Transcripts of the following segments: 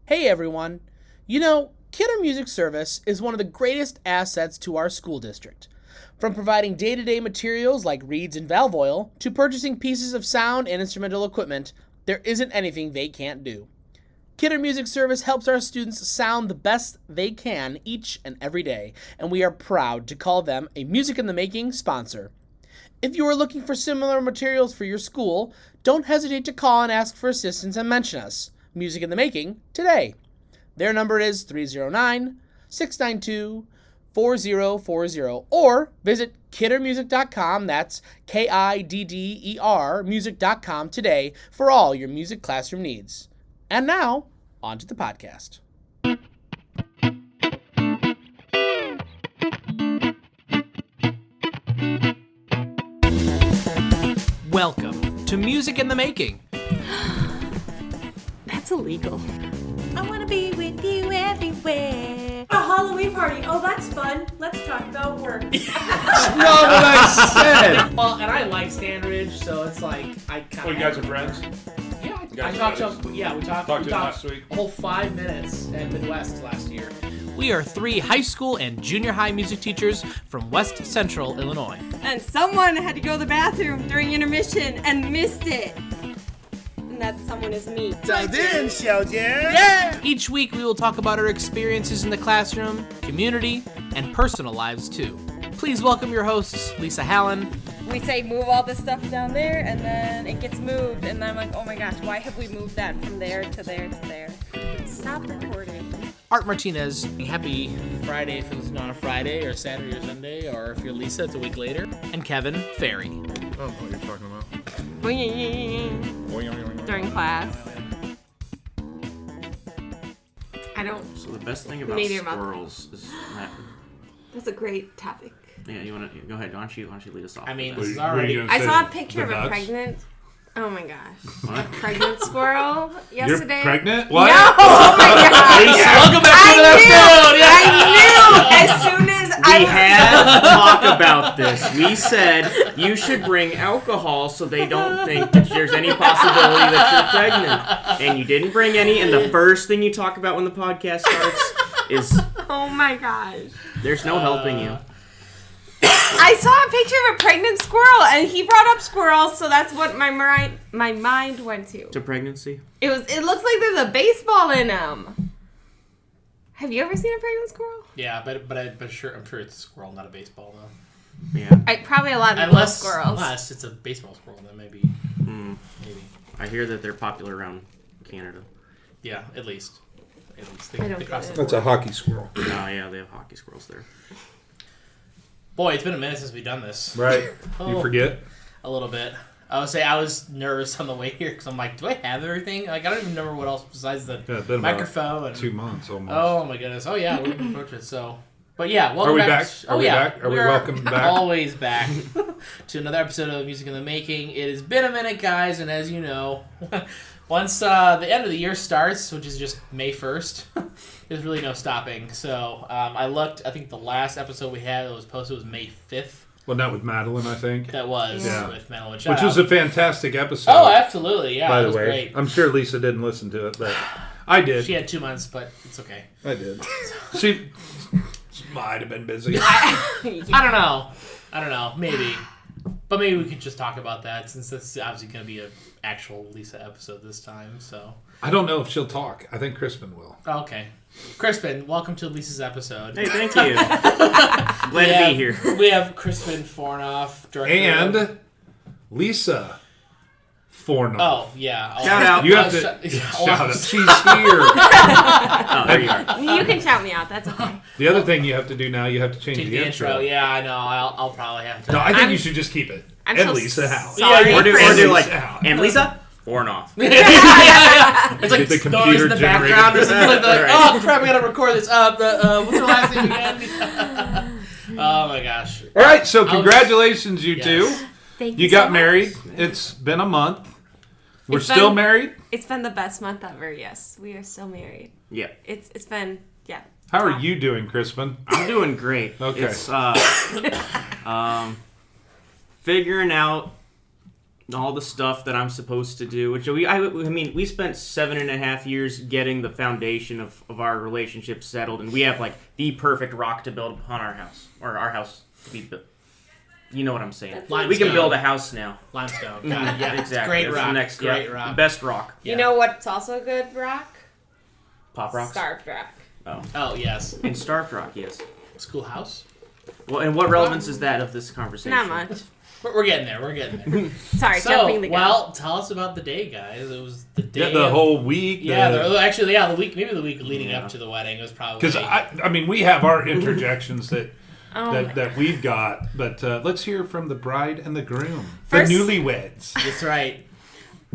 Hey everyone! You know, Kidder Music Service is one of the greatest assets to our school district. From providing day-to-day materials like reeds and valve oil to purchasing pieces of sound and instrumental equipment, there isn't anything they can't do. Kidder Music Service helps our students sound the best they can each and every day, and we are proud to call them a Music in the Making sponsor. If you are looking for similar materials for your school, don't hesitate to call and ask for assistance and mention us, Music in the Making, today. Their number is 309-692-4040, or visit kiddermusic.com, that's Kidder music.com today for all your music classroom needs. And now, on to the podcast. Welcome to Music in the Making. That's illegal. I want to be with you everywhere. A Halloween party. Oh, that's fun. Let's talk about work. That's not what I said. Well, and I like Stanridge, so it's like I kind of. Oh, you guys are friends? Yeah, I talked to him. Yeah, we talked to him last week. A whole 5 minutes at Midwest last year. We are 3 high school and junior high music teachers from West Central Illinois. And someone had to go to the bathroom during intermission and missed it. And that someone is me. Yeah! Each week we will talk about our experiences in the classroom, community, and personal lives too. Please welcome your hosts, Lisa Hallen. We say move all this stuff down there, and then it gets moved, and then I'm like, oh my gosh, why have we moved that from there to there to there? Stop recording. Art Martinez. Happy Friday if it's not a Friday, or Saturday or Sunday, or if you're Lisa, it's a week later. And Kevin Ferry. I don't know what you're talking about. During class. I don't. So the best thing about squirrels is that. That's a great topic. Yeah, you want to go ahead? Why don't you lead us off? I mean, with this that? is already. I saw a picture of a pregnant. Oh my gosh. What? A pregnant squirrel yesterday. You're pregnant? What? No! Oh my gosh! Welcome back to the episode! I knew! As soon as We had to talk about this. We said you should bring alcohol so they don't think that there's any possibility that you're pregnant. And you didn't bring any, and the first thing you talk about when the podcast starts is... Oh my gosh. There's no helping you. I saw a picture of a pregnant squirrel, and he brought up squirrels, so that's what my mind went to. To pregnancy? It looks like there's a baseball in him. Have you ever seen a pregnant squirrel? Yeah, but I'm sure it's a squirrel, not a baseball though. Yeah. Probably a lot of people have squirrels. Unless it's a baseball squirrel, then maybe. Maybe. I hear that they're popular around Canada. Yeah, at least. I don't get it. That's a hockey squirrel. Oh yeah, they have hockey squirrels there. Boy, it's been a minute since we've done this. Right. You forget? A little bit. I would say I was nervous on the way here because I'm like, do I have everything? Like, I don't even remember what else besides the been microphone. And 2 months almost. Oh my goodness. Oh yeah, we've been fortunate. So, but yeah, welcome Are we back. back? Are we back? Are we welcome back? Always back to another episode of Music in the Making. It has been a minute, guys, and as you know, once the end of the year starts, which is just May 1st, there's really no stopping. So I looked. I think the last episode we had that was posted was May 5th. Well, not with Madeline, I think. That was with Madeline. Which was a fantastic episode. Oh, absolutely. Yeah, by it was the way. great. I'm sure Lisa didn't listen to it, but I did. She had 2 months, but it's okay. I did. She might have been busy. I don't know. Maybe. But maybe we could just talk about that since this is obviously going to be an actual Lisa episode this time. So I don't know if she'll talk. I think Crispin will. Okay. Crispin, welcome to Lisa's episode. Hey, thank you. Glad to be here. We have Crispin Fornoff, director. And Lisa Fornoff. Oh, yeah. Shout out. You have to shout out. She's here. Oh, there you are. You can shout me out. That's okay. The other thing you have to do now, you have to change the intro. Yeah, I know. I'll probably have to. No, I think you should just keep it. I'm and so Lisa Howe. sorry. Or do like, Lisa. and Lisa? Fornoff. Yeah. It's like the noise in computer the background or something like that. Right. Oh, crap, we got to record this. What's her last name again? Oh, my gosh. All right, so congratulations, you two. Thank you. You got so married. much. It's been a month. We're It's still been- married? It's been the best month ever. Yes, we are still married. Yeah. It's been How are you doing, Crispin? I'm doing great. Okay. It's figuring out all the stuff that I'm supposed to do, which I mean, we spent 7.5 years getting the foundation of our relationship settled, and we have like the perfect rock to build upon our house, or our house to be built. You know what I'm saying? Limestone. We can build a house now. Limestone. Got it. Yeah, Exactly. Great That's rock. the next, Great rock. Best rock. Yeah. You know what's also a good rock? Pop rocks? Starved rock. Oh, yes. In Starved Rock, yes. Schoolhouse? Well, and what relevance is that of this conversation? Not much. We're getting there. We're getting there. Sorry, So, jumping the gun. well, tell us about the day, guys. It was the day. The whole week. The week, maybe the week leading up to the wedding was probably. Because I mean, we have our interjections that Oh that we've got, but let's hear from the bride and the groom, First- the newlyweds. That's right.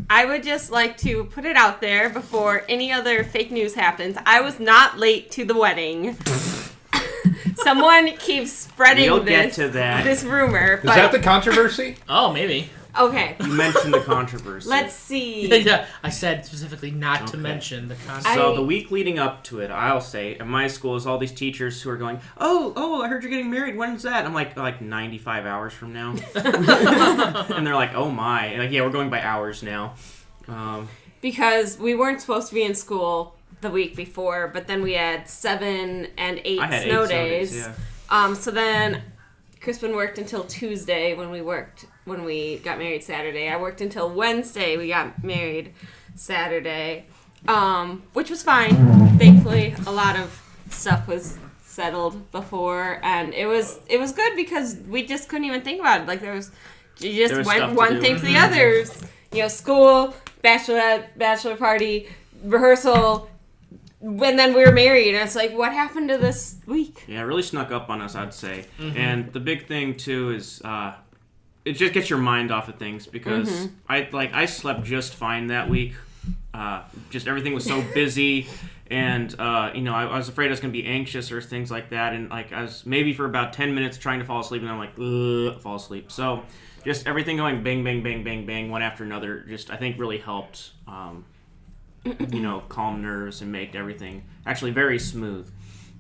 I would just like to put it out there before any other fake news happens. I was not late to the wedding. Someone keeps spreading We'll get to that. this rumor. Is that the controversy? Oh, maybe. Okay, You mentioned the controversy. let's see. Yeah, I said specifically not to Okay. mention the I- concept. So the week leading up to it, I'll say, at my school is all these teachers who are going, oh, I heard you're getting married. When's that? I'm like 95 hours from now. And they're like, oh my. Like, yeah, we're going by hours now. Because we weren't supposed to be in school the week before, but then we had 7 and 8 I had snow 8 days. yeah. So then Crispin worked until Tuesday when we got married Saturday. I worked until Wednesday. We got married Saturday, which was fine. Thankfully, a lot of stuff was settled before, and it was good because we just couldn't even think about it. Like you just There was went stuff to one do. thing to the others. You know, school, bachelor party, rehearsal. And then we were married, and it's like, what happened to this week? Yeah, it really snuck up on us, I'd say. And the big thing, too, is it just gets your mind off of things because I slept just fine that week. Just everything was so busy, and I was afraid I was going to be anxious or things like that, and like I was maybe for about 10 minutes trying to fall asleep, and I'm like, ugh, fall asleep. So just everything going bang, bang, bang, bang, bang, one after another, just I think really helped. Calm nerves and make everything actually very smooth.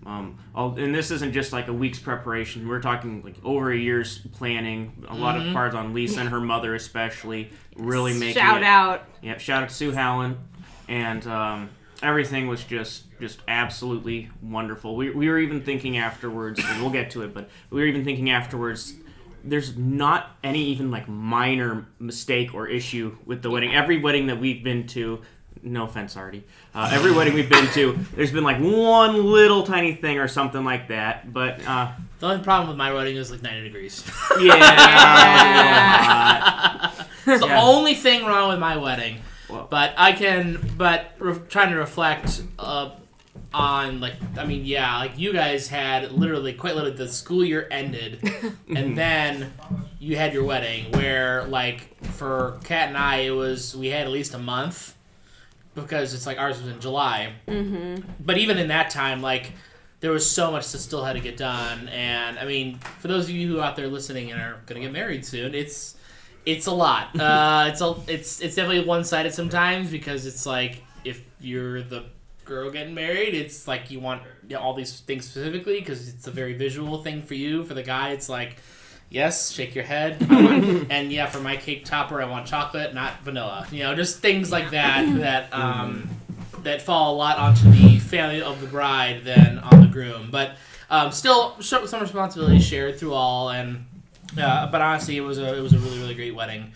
And this isn't just like a week's preparation. We're talking like over a year's planning. A lot of cards on Lisa and her mother especially really making Shout out. Yeah, shout out to Sue Howland. And everything was just absolutely wonderful. We were even thinking afterwards, and we'll get to it, but we were even thinking afterwards, there's not any even like minor mistake or issue with the wedding. Every wedding that we've been to, no offense, Artie. Every wedding we've been to, there's been like one little tiny thing or something like that. But The only problem with my wedding is like 90 degrees. yeah, It's the Yeah. only thing wrong with my wedding. Well- But trying to reflect on you guys had quite literally the school year ended, and then you had your wedding. Where like for Kat and I, we had at least a month. Because it's like ours was in July. Mm-hmm. But even in that time, like, there was so much that still had to get done. And, I mean, for those of you who out there listening and are going to get married soon, it's a lot. It's definitely one-sided sometimes because it's like, if you're the girl getting married, it's like you want all these things specifically because it's a very visual thing for you. For the guy, it's like, yes, shake your head. And yeah, for my cake topper, I want chocolate, not vanilla. Just things like that that fall a lot onto the family of the bride than on the groom. But still, some responsibility shared through all. And but honestly, it was a really, really great wedding.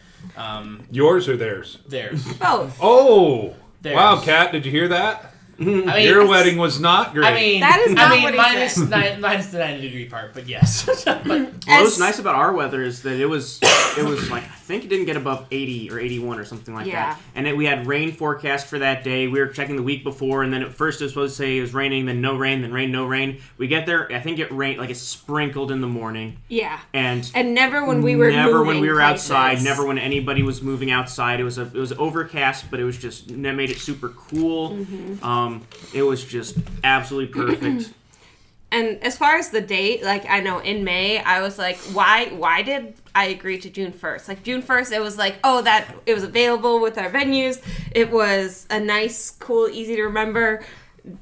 Yours or theirs? Both. Oh, Theirs. wow, Kat, did you hear that? I mean, Your wedding was not great. I mean, That is not what he minus said. minus the 90-degree part, but yes. But what was nice about our weather is that it was like, I think it didn't get above 80 or 81 or something like Yeah. that. And we had rain forecast for that day. We were checking the week before, and then at first it was supposed to say it was raining, then no rain, then rain, no rain. We get there, I think it rained, like it sprinkled in the morning. Yeah. And never when we were outside, never when anybody was moving outside. It was overcast, but it was just, that made it super cool. Mm-hmm. It was just absolutely perfect. And as far as the date, like I know in May, I was like, why did I agree to June 1st? Like June 1st, it was like, that it was available with our venues. It was a nice, cool, easy to remember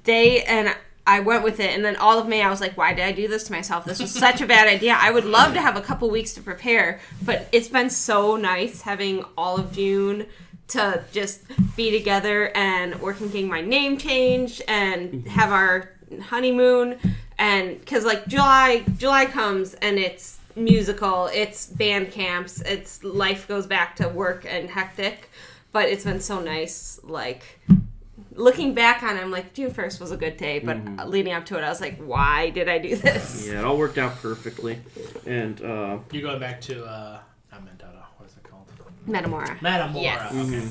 date. And I went with it, and then all of May I was like, why did I do this to myself? This was such a bad idea. I would love to have a couple weeks to prepare, but it's been so nice having all of June to just be together and working getting my name changed and have our honeymoon. And because like July comes and it's musical, it's band camps, it's life goes back to work and hectic, but it's been so nice. Like looking back on it, I'm like, June 1st was a good day, but leading up to it, I was like, why did I do this? Yeah, it all worked out perfectly. And You're going back to not Mendota. What is it called? Metamora. Metamora. Yes. Okay.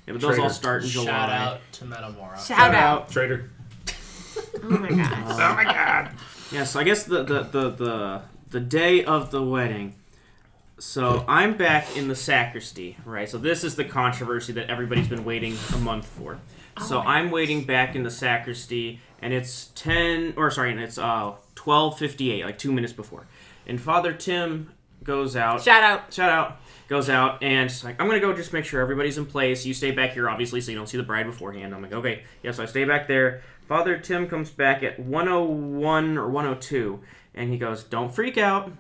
yeah, but those all start in July. Shout out to Metamora. Shout out. Trader. Oh my gosh. Oh my God. Yeah, so I guess the day of the wedding. So I'm back in the sacristy, right? So this is the controversy that everybody's been waiting a month for. So I'm waiting back in the sacristy, and it's 12:58, like 2 minutes before. And Father Tim goes out. Shout out. Goes out, and it's like, I'm going to go just make sure everybody's in place. You stay back here, obviously, so you don't see the bride beforehand. I'm like, okay. Yeah, so I stay back there. Father Tim comes back at 1:01 or 1:02, and he goes, don't freak out,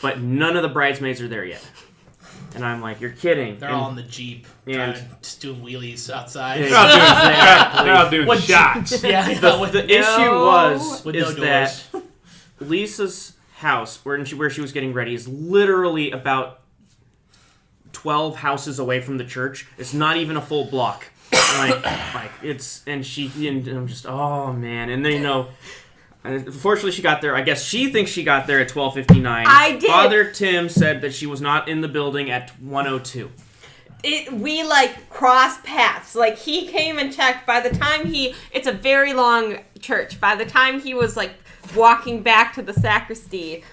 but none of the bridesmaids are there yet. And I'm like, you're kidding. They're all in the Jeep, just doing wheelies outside. They're all doing shots. Yeah, The issue was with is no that doors. Lisa's house, where she was getting ready, is literally about 12 houses away from the church. It's not even a full block. like it's and I'm just, oh man. And then unfortunately she got there. I guess she thinks she got there at 12:59. I did. Father Tim said that she was not in the building at 1:02. We like crossed paths. Like he came and checked. By the time it's a very long church. By the time he was like walking back to the sacristy,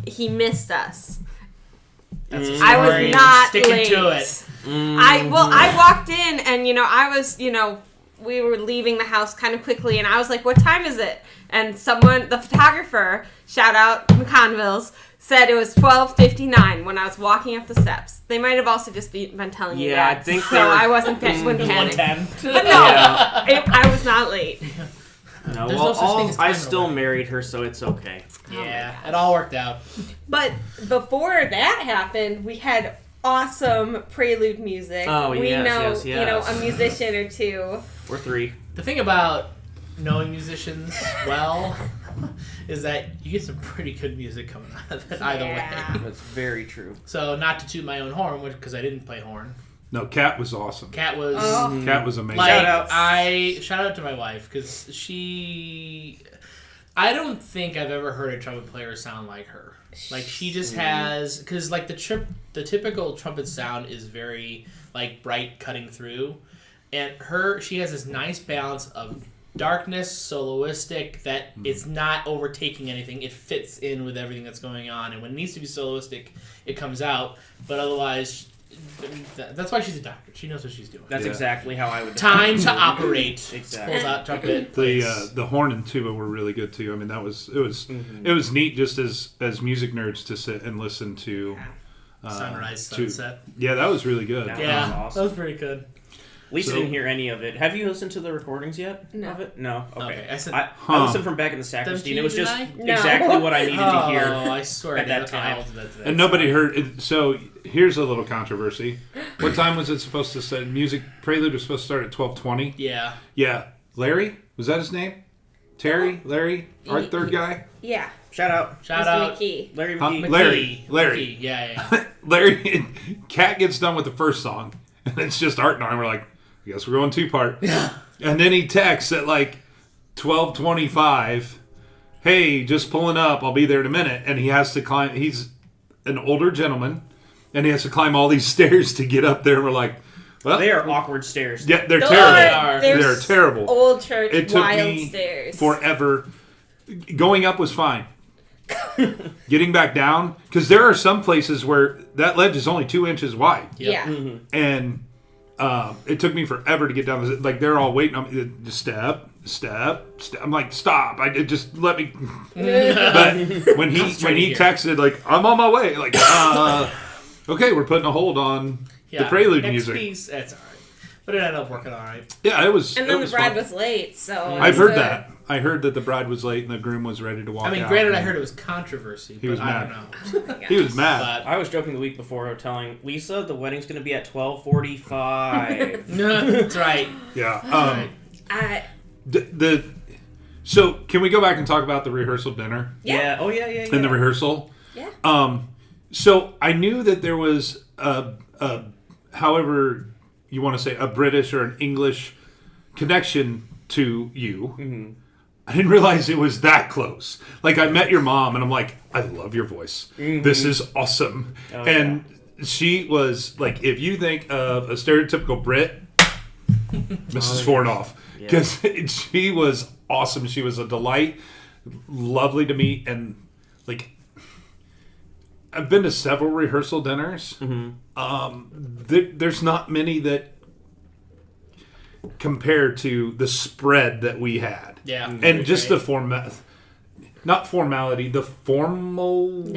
he missed us. That's a I was story. not Sticking late. to it. I walked in and I was we were leaving the house kind of quickly and I was like, what time is it? And the photographer, shout out McConville's, said it was 12:59 when I was walking up the steps. They might have also just been telling me that. I think so I wasn't wouldn't panic. 1:10. But no, I was not late. No, There's no such thing as I time still away. married her, so it's okay. Yeah, it all worked out. But before that happened, we had awesome prelude music. Oh, we yes. a musician or two. We're 3. The thing about knowing musicians well is that you get some pretty good music coming out of it either way. That's very true. So not to toot my own horn, because I didn't play horn. No, Kat was awesome. Kat was Kat was amazing. like Shout shout out to my wife because I don't think I've ever heard a trumpet player sound like her. Like she just has, because like the typical trumpet sound is very like bright cutting through, and she has this nice balance of darkness, soloistic, that it's not overtaking anything. It fits in with everything that's going on, and when it needs to be soloistic, it comes out. But otherwise, that's why she's a doctor. She knows what she's doing. That's exactly how I would. Time to operate. Exactly. Pulls out trumpet. The horn and tuba were really good too. I mean, it was neat just as music nerds to sit and listen to Sunrise, sunset. Yeah, that was really good. That Yeah, was awesome. that was pretty good. Lisa didn't hear any of it. Have you listened to the recordings yet? No. Of it? No. Okay. I said, I listened from back in the sacristy, and it was just No. exactly what I needed to hear. Oh, I swear at that Okay, time. I'll do that today. And nobody heard it. So here's a little controversy. What time was it supposed to start? Music prelude was supposed to start at 12:20. Yeah. Yeah. Larry, was that his name? Terry, Larry, our third guy. Yeah. Shout out. Shout Mr. out. McKee. Larry Huh? McKee. Larry. McKee. Yeah. Larry, Kat gets done with the first song, and it's just Art and I. And we're like, I guess we're going 2-part. Yeah. And then he texts at like 12:25, hey, just pulling up, I'll be there in a minute. And he has to climb, he's an older gentleman, and he has to climb all these stairs to get up there. And we're like, well, They are awkward stairs. yeah, they're Those terrible. They're They're terrible. Old church, It took wild me stairs. forever. Going up was fine. Getting back down, because there are some places where that ledge is only 2 inches wide. Yeah. And it took me forever to get down. Like they're all waiting on me. Just step. I'm like, stop! Just let me. But when he texted, like, I'm on my way. Like, okay, we're putting a hold on the prelude next music. Piece, that's all right. But it ended up working all right. Yeah, it was. And then it the bride fun. was late, so I've heard that. I heard that the bride was late and the groom was ready to walk out. I mean, granted, I heard it was controversy, but was I mad. don't know. He was mad. But I was joking the week before, telling Lisa the wedding's going to be at 12:45. that's right. Yeah. I So can we go back and talk about the rehearsal dinner Yeah. Oh yeah. and the rehearsal? Yeah. So I knew that there was however you want to say, a British or an English connection to you. Mm-hmm. I didn't realize it was that close. Like, I met your mom, and I'm like, I love your voice. Mm-hmm. This is awesome. Oh, and she was, like, if you think of a stereotypical Brit, Mrs. Fornoff. Because she was awesome. She was a delight, lovely to meet, and, like, I've been to several rehearsal dinners. Mm-hmm. There's not many that compare to the spread that we had. Yeah. And just the not formality, the formalness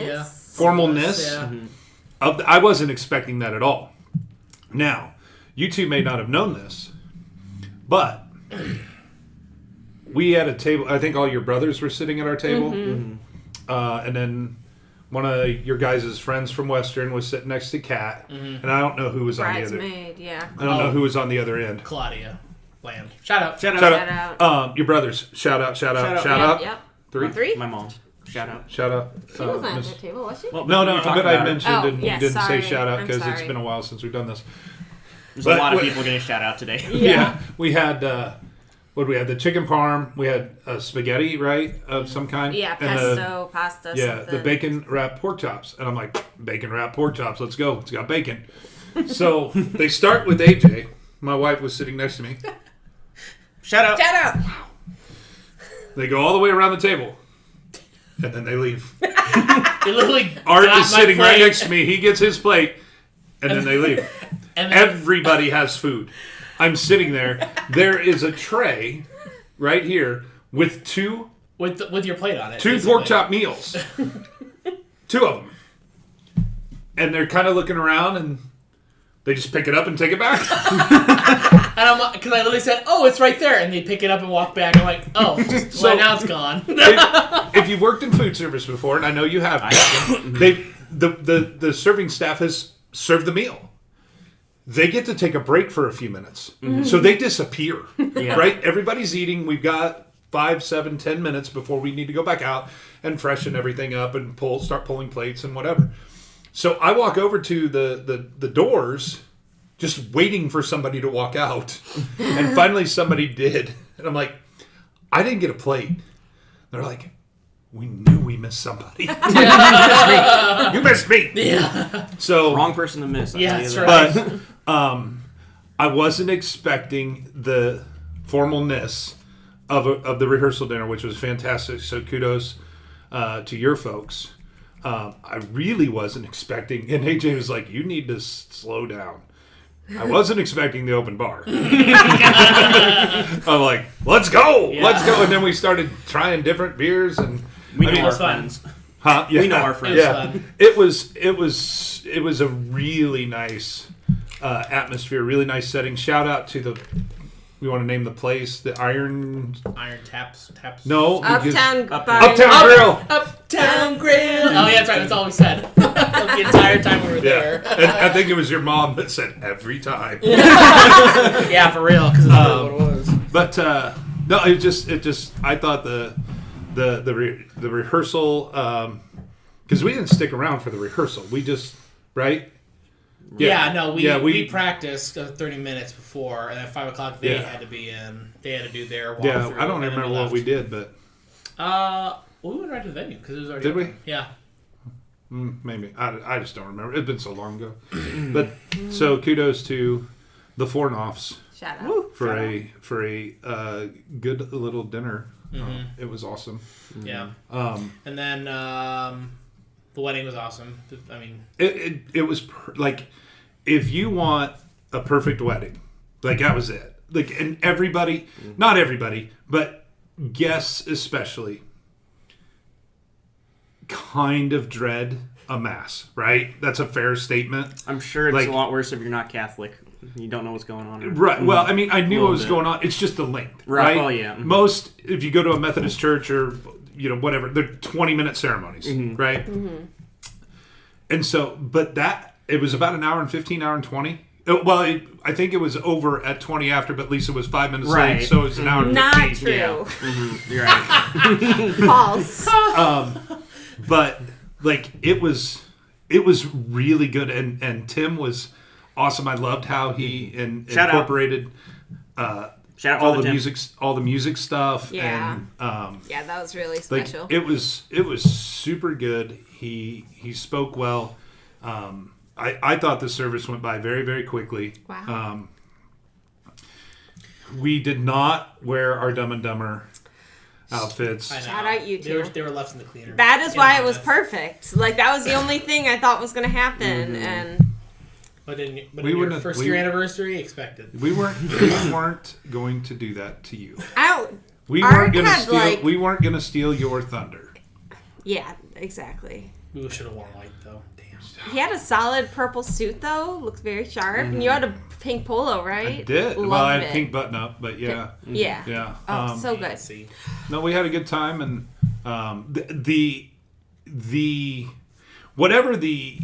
Yeah. of I wasn't expecting that at all. Now, you two may not have known this, but we had a table. I think all your brothers were sitting at our table. Mm-hmm. And then one of your guys' friends from Western was sitting next to Kat, and I don't know who was on the other. Bridesmaid, yeah. I don't know who was on the other end. Claudia Bland. Shout out. Shout out. Your brothers. Shout out. Yep. Three. My mom. Shout out. Shout out. She wasn't at the table, was she? Well, No, but I mentioned and yes, didn't sorry. say shout out I'm because it's sorry. been a while since we've done this. There's a lot of people getting a shout out today. Yeah. We had, what did we have? The chicken parm. We had spaghetti, right? Of some kind. Yeah, And pesto, pasta, yeah, something. the bacon wrapped pork chops. And I'm like, bacon wrapped pork chops. Let's go. It's got bacon. So they start with AJ. My wife was sitting next to me. Shout out. Shout out! They go all the way around the table. And then they leave. It literally Art got is my sitting right plate. next to me. He gets his plate. And then they leave. And then, Everybody has food. I'm sitting there. There is a tray right here with two with your plate on it. pork basically. chop meals. Two of them. And they're kind of looking around and they just pick it up and take it back. And I'm because I literally said, "Oh, it's right there," and they pick it up and walk back. I'm like, "Oh, So- well, now it's gone." If you've worked in food service before, and I know you have, the serving staff has served the meal. They get to take a break for a few minutes. Mm-hmm. So they disappear. Yeah. Right? Everybody's eating. We've got 5, 7, 10 minutes before we need to go back out and freshen everything up and start pulling plates and whatever. So I walk over to the doors, just waiting for somebody to walk out. And finally somebody did. And I'm like, I didn't get a plate. They're like, we knew we missed somebody. You missed me. Yeah. So Wrong person to miss. I'll Yeah, tell you that's that. right. But I wasn't expecting the formalness of the rehearsal dinner, which was fantastic. So kudos to your folks. I really wasn't expecting, and AJ was like, "You need to slow down." I wasn't expecting the open bar. I'm like, "Let's go, let's go!" And then we started trying different beers, and We know our it's fun. friends. huh? Yeah. We know our friends. Yeah, fun. it was a really nice atmosphere, really nice setting. Shout out to we want to name the place, the Iron Taps. No, because- Uptown Uptown Grill. Uptown Grill. Oh yeah, that's right. That's all we said the entire time we were there. Yeah, and I think it was your mom that said every time. Yeah, for real, because that's what it was. But no, it just. I thought the rehearsal, because we didn't stick around for the rehearsal. We just right. Yeah, no, we we practiced 30 minutes before, and at 5 o'clock they Yeah. had to be in. They had to do their walkthrough. Yeah, I don't and then remember we what we did, but Well, we went right to the venue because it was already. Did we? open. Yeah. maybe I just don't remember. It's been so long ago. But so kudos to the Fornoffs Shout out. for a good little dinner. It was awesome. Yeah. Um, And then the wedding was awesome. I mean, It was like, if you want a perfect wedding, like that was it. Like, and everybody, not everybody, but guests especially, kind of dread a mass, right? That's a fair statement. I'm sure it's Like- a lot worse if you're not Catholic. You don't know what's going on. Right. Well, I mean, I knew what was bit. going on. It's just the length, Right. right? Oh, yeah. Mhm. Most, if you go to a Methodist church or, whatever, they're 20-minute ceremonies, right? Mm-hmm. And so, but it was about an hour and 15, hour and 20. Well, I think it was over at 20 after, but Lisa was 5 minutes Right. late, so it was an hour and 15. Not true. Yeah. You're right. False. But like it was really good, and Tim was awesome. I loved how he Shout out. incorporated Shout out all to the Tim. music stuff. Yeah. And Yeah, that was really like special. it was super good. He spoke well. I thought the service went by very, very quickly. Wow. We did not wear our Dumb and Dumber outfits. I know. Shout out you two. They were left in the cleaner. That is In why it was Monmouth. perfect. Like, that was the only thing I thought was going to happen. And But in We your wouldn't have- first we- year anniversary, expected. We weren't going to do that to you. We Art weren't gonna had, steal. like- We weren't gonna steal your thunder. yeah, exactly. We should have worn white though. Damn. He had a solid purple suit, though. Looked very sharp. And you had a pink polo, right? I did. Loved Well, I had it. a pink button up, but yeah, Yeah. yeah. Oh, so good. See. No, we had a good time, and the whatever the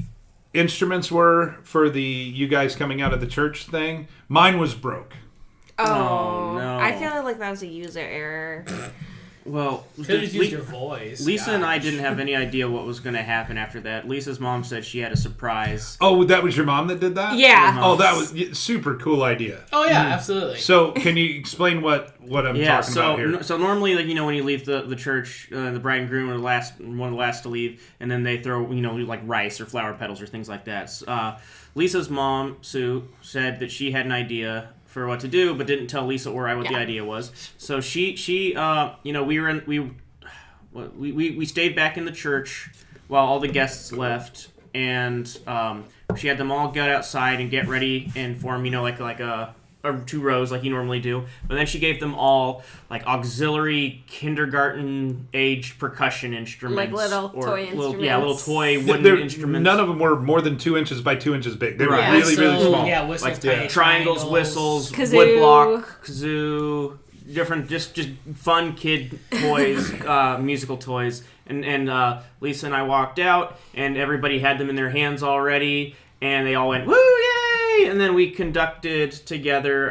instruments were for the you guys coming out of the church thing, mine was broke. Oh, no. I feel like that was a user error. Well, Could have just used your voice. Lisa and I Gosh. didn't have any idea what was going to happen after that. Lisa's mom said she had a surprise. Oh, that was your mom that did that? Yeah. Oh, that was super cool idea. Oh yeah, absolutely. So, can you explain what I'm talking about here? So normally, like, when you leave the church, the bride and groom are one of the last to leave, and then they throw like rice or flower petals or things like that. Lisa's mom, Sue, said that she had an idea for what to do, but didn't tell Lisa or I what the idea was. So we stayed back in the church while all the guests left, and she had them all get outside and get ready and form, like two rows like you normally do. But then she gave them all like auxiliary kindergarten age percussion instruments, Like little toy instruments. little toy wooden They're- instruments. None of them were more than 2 inches by 2 inches big. They were Right. really, really Whistle, small. Yeah, whistles, like tiny triangles, whistles, Kazoo. woodblock, kazoo, different just fun kid toys, musical toys. And Lisa and I walked out, and everybody had them in their hands already, and they all went woo yay! And then we conducted together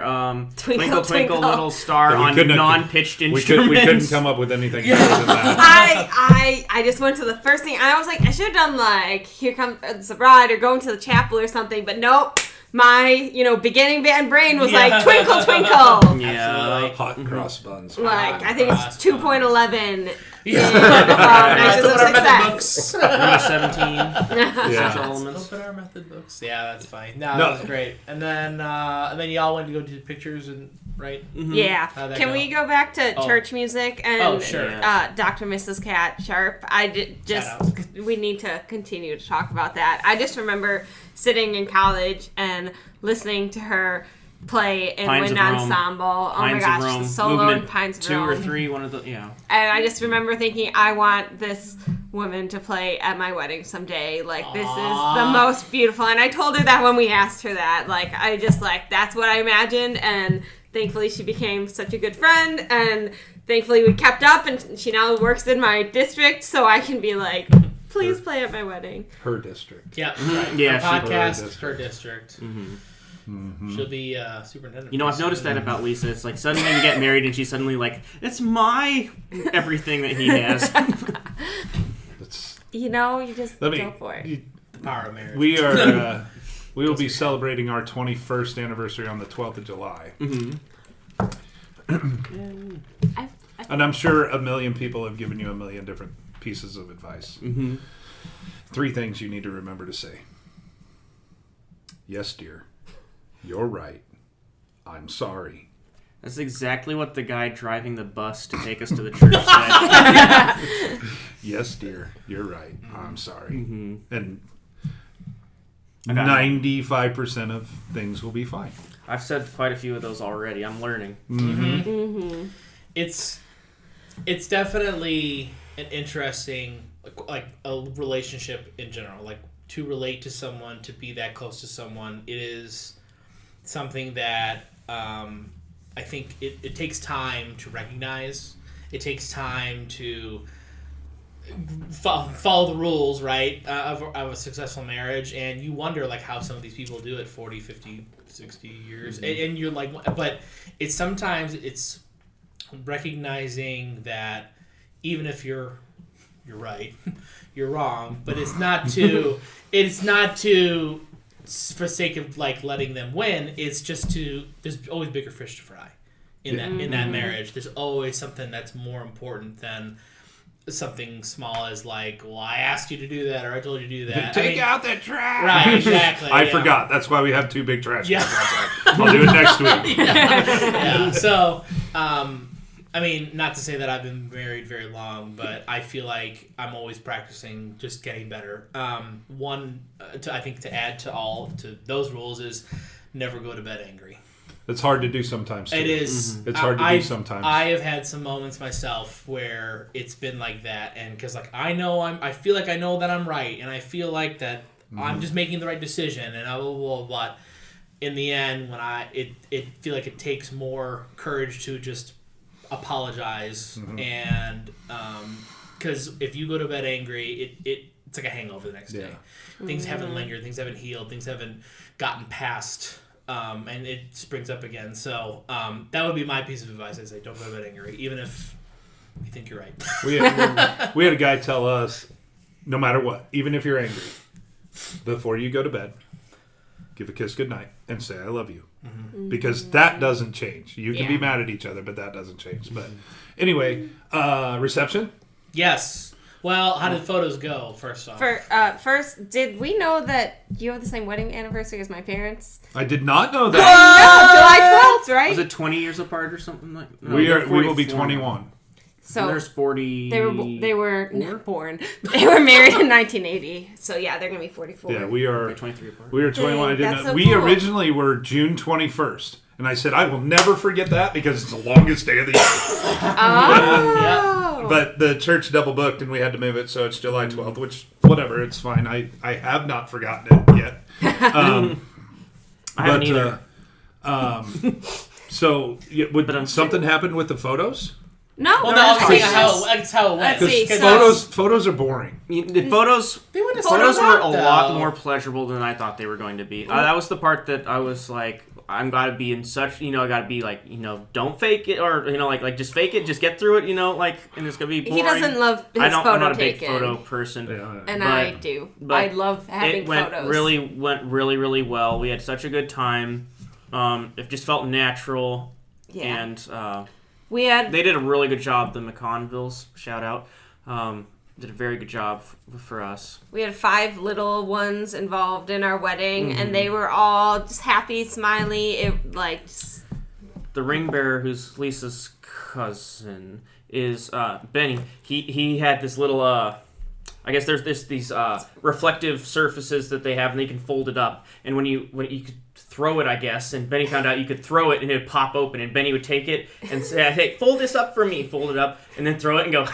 Twinkle Twinkle Little Star Yeah, we on couldn't have- non-pitched We instruments. couldn't come up with anything better than that. I just went to the first thing. I was like, I should have done like Here Comes the Bride or Going to the Chapel or something, but nope. My, beginning band brain was like Twinkle Twinkle. Yeah. Hot cross buns. Like, I think it's 2.11. Yeah. Measures of Open our method success. books. Number 17. Yeah. Essential elements. Open our method books. Yeah, that's fine. No, No. that was great. And then y'all went to go do pictures and right. Yeah. How'd that Can go? we go back to Oh. church music and Oh, sure. Dr. Mrs. Cat Sharp? We need to continue to talk about that. I just remember sitting in college and listening to her play in Pines wind of Rome. ensemble. Oh my Pines of gosh, Rome. the solo Movement in Pines of 2 Rome. or 3, one of the And I just remember thinking, I want this woman to play at my wedding someday. Like, this is the most beautiful. And I told her that when we asked her that. Like, I just, that's what I imagined. And thankfully, she became such a good friend. And thankfully, we kept up. And she now works in my district. So I can be like, please play at my wedding. Her district. Yeah. Mm-hmm. Yeah, Her she- podcast, her district. She'll be superintendent. I've noticed that about Lisa. It's like suddenly we get married and she's suddenly like, it's my everything that he has. It's, You just go for it. The power of marriage. we are. We will be celebrating our 21st anniversary on the 12th of July. And I'm sure a million people have given you a million different pieces of advice. 3 things you need to remember to say. Yes, dear. You're right. I'm sorry. That's exactly what the guy driving the bus to take us to the church said. Yes, dear. You're right. I'm sorry. And I got 95% of things will be fine. I've said quite a few of those already. I'm learning. It's definitely an interesting like a relationship in general. Like to relate to someone, to be that close to someone, it is something that I think it takes time to recognize. It takes time to follow the rules, right, of a successful marriage, and you wonder like how some of these people do it 40, 50, 60 years, and you're like, but it's sometimes it's recognizing that even if you're right, you're wrong, but it's not to for sake of like letting them win. It's just there's always bigger fish to fry in that marriage. There's always something that's more important than something small as like, well, I asked you to do that or I told you to do that. Take out that trash. Right, exactly. I forgot. That's why we have 2 big trash cans outside. Yeah. I'll do it next week. Yeah. So, I mean, not to say that I've been married very long, but I feel like I'm always practicing just getting better. I think to add to those rules is never go to bed angry. It's hard to do sometimes, too. It is. It's hard to do sometimes. I have had some moments myself where it's been like that, and because like I feel like I know that I'm right, and I feel like that I'm just making the right decision, and blah, blah, blah, blah. In the end, when it feel like it takes more courage to just apologize, and because if you go to bed angry, it's like a hangover the next day. Things haven't lingered, things haven't healed, things haven't gotten past. And it springs up again. So that would be my piece of advice. I'd say don't go to bed angry, even if you think you're right. We had a guy tell us, no matter what, even if you're angry, before you go to bed, give a kiss goodnight and say, I love you. Because that doesn't change. You can be mad at each other, but that doesn't change. But anyway, reception? Yes. Well, how did photos go, first off? First, did we know that you have the same wedding anniversary as my parents? I did not know that. No, July 12th, right? Was it 20 years apart or something like that? No, we will be 21. So there's 40. They were not born. They were married in 1980. So yeah, they're gonna be 44. Yeah, we are 23 apart. We were 21. I didn't That's know. so We cool. originally were June 21st. And I said, I will never forget that because it's the longest day of the year. Oh. But the church double booked and we had to move it, so it's July 12th, which, whatever, it's fine. I have not forgotten it yet. I haven't either. So, something happened with the photos? No. Well, no, I'm saying how it went. Let's see. Because photos are boring. The photos went a were start, a though. lot more pleasurable than I thought they were going to be. That was the part that I was like, I'm gotta be in such, I gotta be like, don't fake it, or like just fake it, just get through it, and it's gonna be boring. He doesn't love his photo I'm not a big taken. photo person, And I do. I love having photos. It went really, really well. We had such a good time. It just felt natural. Yeah. And they did a really good job. The McConvilles, shout out, did a very good job for us. We had 5 little ones involved in our wedding, and they were all just happy, smiley. The ring bearer, who's Lisa's cousin, is Benny. He had this little I guess there's these reflective surfaces that they have, and they can fold it up. And when you could throw it, I guess, and Benny found out you could throw it and it'd pop open, and Benny would take it and say, "Hey, fold this up for me." Fold it up, and then throw it and go.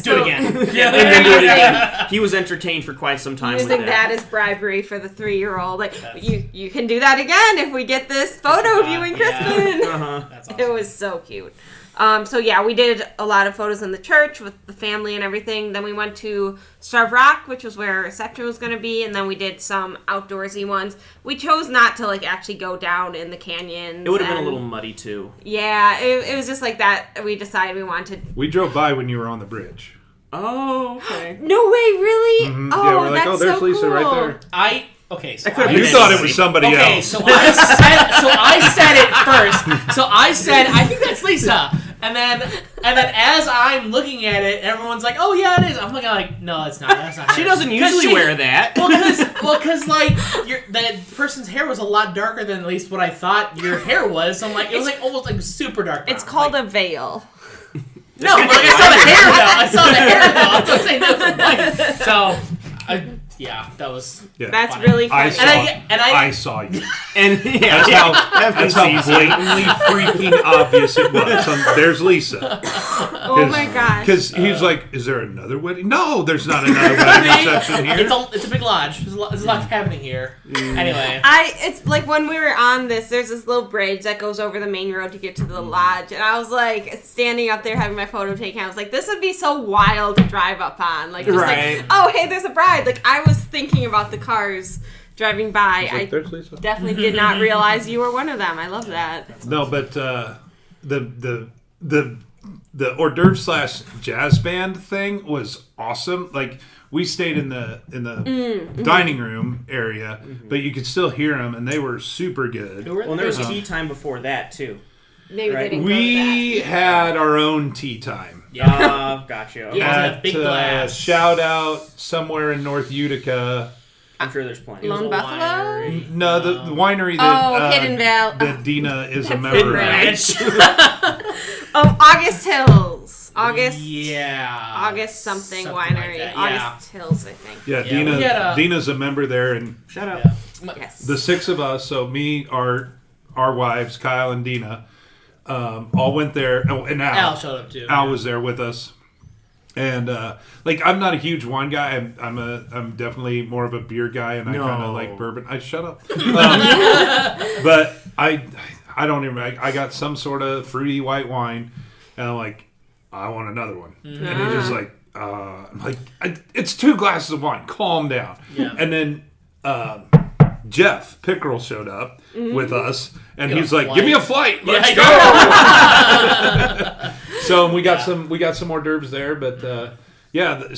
Do it again. And then do it again. He was entertained for quite some time. Using that as bribery for the 3-year-old. You can do that again if we get this photo of you and Crispin. That's awesome. It was so cute. We did a lot of photos in the church with the family and everything. Then we went to Starved Rock, which was where our reception was going to be, and then we did some outdoorsy ones. We chose not to actually go down in the canyons. It would have been a little muddy too. Yeah, it was just like that. We decided we wanted. We drove by when you were on the bridge. Oh, okay. No way, really? Mm-hmm. Oh, Yeah, we're like, that's there's so Lisa cool. right there. Okay, so You thought it was somebody else. So I said it first. So I said, I think that's Lisa. And then as I'm looking at it, everyone's like, "Oh yeah, it is." I'm like, "No, it's not. That's not her." She doesn't usually wear that. Because that person's hair was a lot darker than at least what I thought your hair was. So I'm like, it was almost super dark brown. It's called a veil. No, I saw the hair though. I saw the hair though. I'm just saying that was white. So, that was. Yeah. That's funny. really funny. I saw you. And That's how blatantly freaking obvious it was. So there's Lisa. Oh my gosh. Because he was like, "Is there another wedding?" No, there's not another wedding reception here. It's a big lodge. There's a lot happening here. Anyway. It's like when we were on this, there's this little bridge that goes over the main road to get to the lodge. And I was like, standing up there having my photo taken. I was like, this would be so wild to drive up on. Like, just like, oh, hey, there's a bride. Like, I was thinking about the cars driving by. I definitely did not realize you were one of them. I love that. No, but the hors d'oeuvre / jazz band thing was awesome. Like, we stayed in the dining room area, but you could still hear them, and they were super good. Well, there was tea time before that too. Maybe they didn't We had our own tea time. Yeah, gotcha. Yeah, big glass. Shout out somewhere in North Utica. I'm sure there's plenty. Lone Buffalo? No, the winery that Hidden Valley. that Dina is a That's member Hidden of. August Hills. August something winery. Like August Hills, I think. Yeah, Dina's a member there, and Shout out. Yes. the 6 of us, so me, our wives, Kyle and Dina, all went there. Oh, and Al showed up too. Al was there with us. And like, I'm not a huge wine guy. I'm definitely more of a beer guy, and I kind of like bourbon. Shut up. But I don't even. I got some sort of fruity white wine, and I'm like, I want another one. And he's just like, I'm like, it's 2 glasses of wine. Calm down. Yeah. And then Jeff Pickerel showed up with us, and he's like, "Give me a flight. Let's go." So we got some hors d'oeuvres there, but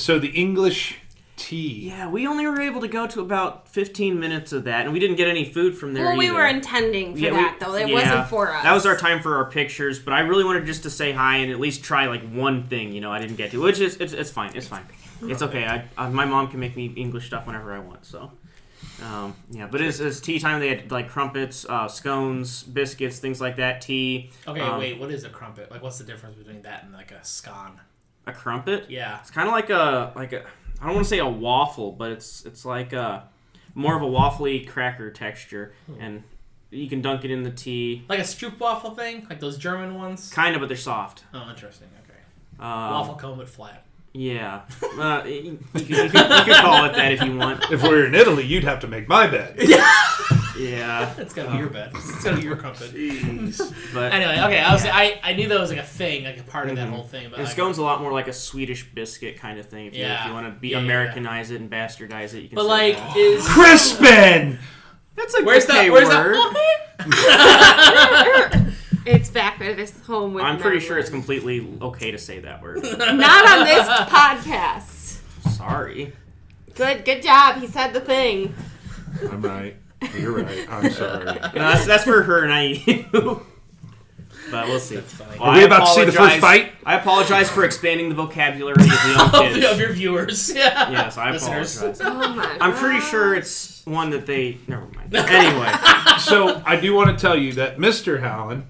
so the English tea. Yeah, we only were able to go to about 15 minutes of that, and we didn't get any food from there. Well, we either. were intending for that, though. It wasn't for us. That was our time for our pictures, but I really wanted just to say hi and at least try like one thing, I didn't get to, which is it's fine. It's fine. It's okay. My mom can make me English stuff whenever I want, so. But it's tea time. They had like crumpets, scones, biscuits, things like that. Tea. Okay, wait. What is a crumpet? Like, what's the difference between that and like a scone? A crumpet? Yeah, it's kind of like a. I don't want to say a waffle, but it's like a more of a waffly cracker texture, and you can dunk it in the tea. like a stroopwafel thing, like those German ones. Kind of, but they're soft. Oh, interesting. Okay, waffle cone but flat. Yeah, you could call it that if you want. If we were in Italy, you'd have to make my bed. Yeah, It's gotta be your bed. It's gotta be your crumpet. but Anyway, okay. I knew that was like a thing, like a part of that whole thing. But and scone's a lot more like a Swedish biscuit kind of thing. If you want to be Americanize it and bastardize it, you can. But say like, that. is Crispin. That's a where's okay that? It's back at his home with I'm pretty sure it's Newlyweds. completely okay to say that word. Not on this podcast. Sorry. Good job. He said the thing. I'm right. You're right. I'm sorry. No, that's for her and I. But we'll see. funny. Well, Are we about to see the first fight? I apologize for expanding the vocabulary of the young kids. of your viewers? Yeah. Yes, I Listeners. apologize. Oh my I'm pretty God. sure it's one that they. Never mind. Anyway, So I do want to tell you that Mr. Howland,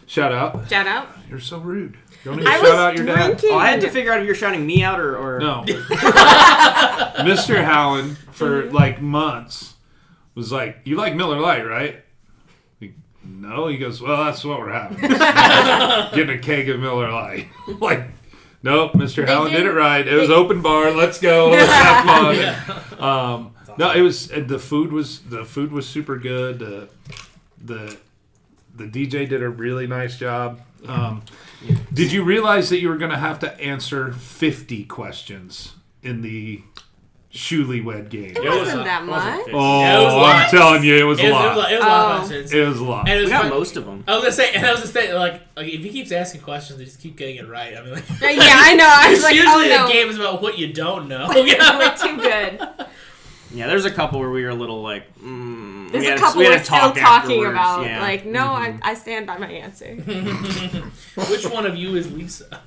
shout out. Shout out. You're so rude. You don't even I shout was out your dad. drinking. I had to figure out if you're shouting me out or. No. Mr. Howland, for like months, was like, "You like Miller Lite, right?" No. He goes, "Well, that's what we're having. Getting a keg of Miller Lite." Like, nope, Mr. Howland did it right. It was open bar. Let's go. Let's have fun. No, it was the food was super good. The DJ did a really nice job. Did you realize that you were going to have to answer 50 questions in the Newlywed game? It wasn't that much. Oh, Yeah, it was I'm telling you, it was a lot. It was a lot of questions. It was a lot. And it was We got fun. most of them. I was gonna say, like if he keeps asking questions, they just keep getting it right. I mean, like, Yeah, I know. I was it's like, usually oh no. the game is about what you don't know. We're too good. Yeah, there's a couple where we were a little like. There's we a had couple we had we're to still talk talking afterwards, about. Yeah. Like, no, I stand by my answer. Which one of you is Lisa?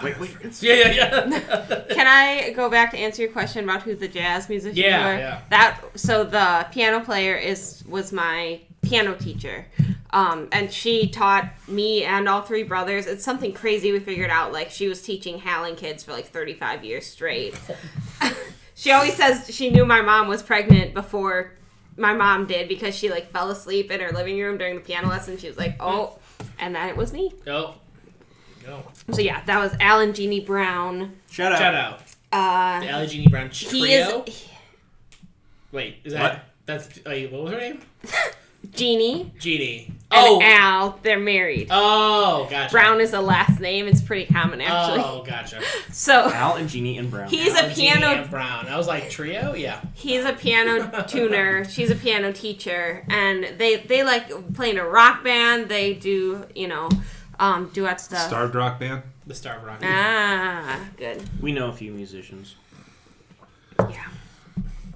Wait. Yeah. Can I go back to answer your question about who the jazz musicians Yeah, were? yeah. So the piano player was my piano teacher. And she taught me and all 3 brothers. It's something crazy we figured out. Like, she was teaching Hallen kids for like 35 years straight. She always says she knew my mom was pregnant before my mom did because she like fell asleep in her living room during the piano lesson. She was like, oh, and then it was me. Oh. go. So yeah, that was Alan Jeannie Brown. Shout out. The Allie Jeannie Brown Trio. Wait, is that... That's... what was her name? Jeannie. Jeannie. And Al, they're married. Oh, gotcha. Brown is a last name. It's pretty common, actually. Oh, gotcha. So Al and Jeannie and Brown. he's Al, a piano. Jeannie, and Brown. I was like, trio? Yeah. He's a piano tuner. She's a piano teacher, and they like playing a rock band. They do duet stuff. Starved Rock Band. The Star of Rock. Ah, good. We know a few musicians. Yeah.